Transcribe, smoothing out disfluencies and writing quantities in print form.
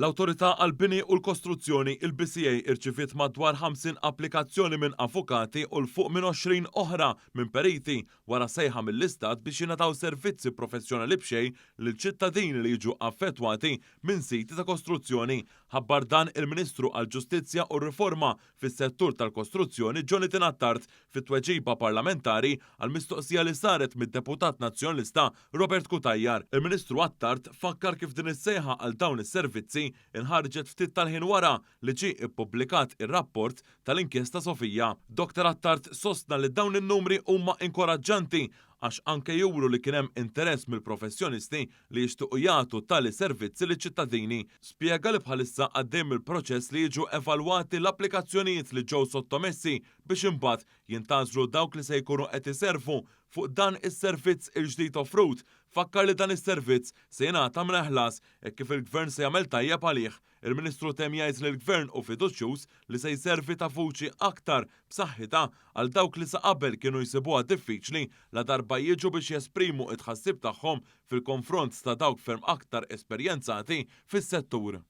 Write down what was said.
L-Awtorità għall-Bini u l-Kostruzzjoni il-BCA irċifiet madwar 50 applikazzjoni minn avukati u l-fuq minn 20 oħra minn periti wara sejħa mill-Istat biex jingħataw servizzi professjonali b'xejn lil ċittadini li jiġu affettwati minn siti ta' kostruzzjoni. Ħabbar dan il-Ministru għall-Ġustizzja u r-Riforma fis-settur tal-kostruzzjoni Jonathan Attard fit-tweġiba parlamentari għall-mistoqsija li saret mid-Deputat Nazzjonalista Robert Kutajjar. Il-Ministru Attard fakkar kif din is-sejħa għal dawn is-servizzi inħarġet ftit tal-ħin wara li ġie ippubblikat ir-rapport tal-inkjesta Sofija. Dr. Attard sostna li dawn in-numri huma inkoraġġanti għax anke juru li kien hemm interess mill-professjonisti li jixtiequ jagħtu tali servizzi liċ-ċittadini. Spjega li bħalissa għaddejjem il-proċess li jiġu evalwati l-applikazzjonijiet li ġew sottomessi biex imbagħad jintażlu dawk li se jkunu qed iservu fuq dan is-servizz il-ġdid offrut. Fakkar li dan is-servizz se jingħata minn ħlas hekk kif il-Gvern se jagħmel tajjeb għalih. Il-Ministru temm jgħid li l-Gvern u fiduċjuż li se jservi ta' vuċi aktar b'saħħitha għal dawk li sa qabel kienu jsibuha diffiċli la darba jiġu biex jesprimu t-tħassib tagħhom fil-konfront ta' dawk ferm aktar esperjenzati fis-settur.